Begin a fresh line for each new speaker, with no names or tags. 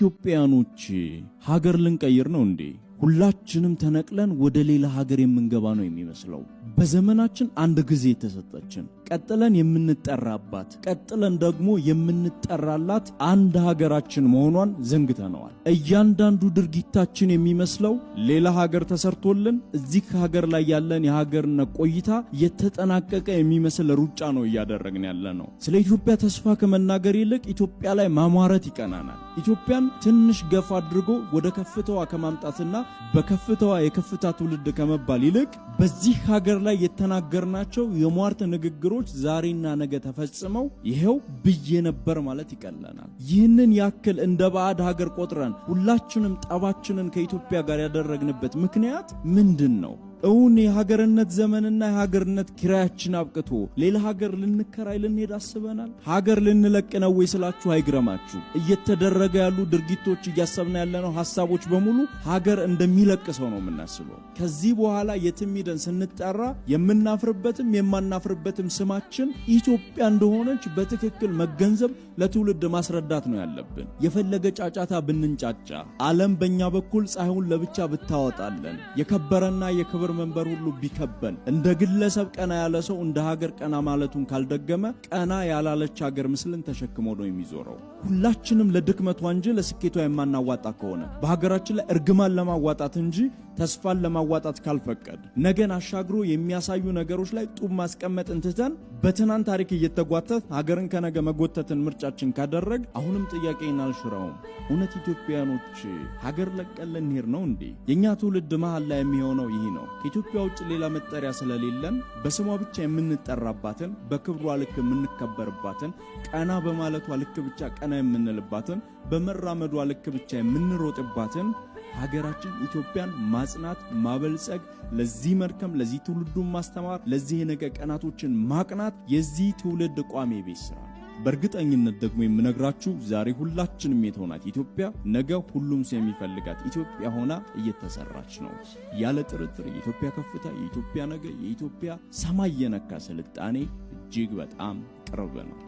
ኢትዮጵያኖች ሀገር ልንቀይር ነው እንዴ? ሁላችንም ተነቅለን ወደ ሌላ ሀገር የምንገባ ነው የሚመስለው። በዘመናችን አንድ ጊዜ ተሰጠችን፣ ቀጥለን የምንጠራባት፣ ቀጥለን ደግሞ የምንጠራላት አንድ ሀገራችን መሆኗን ዘንግተነዋል። እያንዳንዱ ድርጊታችን የሚመስለው ሌላ ሀገር ተሰርቶልን እዚህ ሀገር ላይ ያለን የሀገርነት ቆይታ የተጠናቀቀ የሚመስል ሩጫ ነው እያደረግን ያለነው። ስለ ኢትዮጵያ ተስፋ ከመናገር ይልቅ ኢትዮጵያ ላይ ማሟረት ይቀናናል። ኢትዮጵያን ትንሽ ገፋ አድርጎ ወደ ከፍታዋ ከማምጣትና በከፍታዋ የከፍታ ትውልድ ከመባል ይልቅ በዚህ ሀገር ላይ የተናገርናቸው የሟርት ንግግሮች ዛሬና ነገ ተፈጽመው ይሄው ብዬ ነበር ማለት ይቀለናል። ይህንን ያክል እንደ ባዕድ ሀገር ቆጥረን ሁላችንም ጠባችንን ከኢትዮጵያ ጋር ያደረግንበት ምክንያት ምንድን ነው? እውን የሀገርነት ዘመንና የሀገርነት ኪራያችን አብቅቶ ሌላ ሀገር ልንከራይ ልንሄድ አስበናል? ሀገር ልንለቅ ነው ወይ ስላችሁ አይግረማችሁ። እየተደረገ ያሉ ድርጊቶች እያሰብን ያለነው ሐሳቦች በሙሉ ሀገር እንደሚለቅ ሰው ነው የምናስበው። ከዚህ በኋላ የትም ሄደን ስንጠራ የምናፍርበትም የማናፍርበትም ስማችን ኢትዮጵያ እንደሆነች በትክክል መገንዘብ ለትውልድ ማስረዳት ነው ያለብን። የፈለገ ጫጫታ ብንንጫጫ ዓለም በእኛ በኩል ፀሐዩን ለብቻ ብታወጣለን የከበረና የክብር መንበር ሁሉ ቢከበን እንደ ግለሰብ ቀና ያለ ሰው እንደ ሀገር ቀና ማለቱን ካልደገመ ቀና ያላለች ሀገር ምስልን ተሸክሞ ነው የሚዞረው። ሁላችንም ለድክመቷ እንጂ ለስኬቷ የማናዋጣ ከሆነ በሀገራችን ላይ እርግማን ለማዋጣት እንጂ ተስፋን ለማዋጣት ካልፈቀድ ነገን አሻግሮ የሚያሳዩ ነገሮች ላይ ጡብ ማስቀመጥ እንትተን በትናንት ታሪክ እየተጓተት ሀገርን ከነገ መጎተትን ምርጫችን ካደረግ አሁንም ጥያቄን አልሽራውም። እውነት ኢትዮጵያኖች ሀገር ለቀን ልንሄድ ነው እንዴ? የኛ ትውልድ መሃል ላይ የሚሆነው ይህ ነው። ከኢትዮጵያ ውጭ ሌላ መጠሪያ ስለሌለን በስሟ ብቻ የምንጠራባትን፣ በክብሯ ልክ የምንከበርባትን፣ ቀና በማለቷ ልክ ብቻ ቀና የምንልባትን፣ በመራመዷ ልክ ብቻ የምንሮጥባትን ሀገራችን ኢትዮጵያን ማጽናት ማበልጸግ፣ ለዚህ መርከም ለዚህ ትውልዱን ማስተማር፣ ለዚህ የነገ ቀናቶችን ማቅናት የዚህ ትውልድ ቋሚ ቤት ስራ። በእርግጠኝነት ደግሞ የምነግራችሁ ዛሬ ሁላችንም የተሆናት ኢትዮጵያ ነገ ሁሉም ሰው የሚፈልጋት ኢትዮጵያ ሆና እየተሰራች ነው። ያለ ጥርጥር የኢትዮጵያ ከፍታ፣ የኢትዮጵያ ነገ፣ የኢትዮጵያ ሰማይ የነካ ስልጣኔ እጅግ በጣም ቅርብ ነው።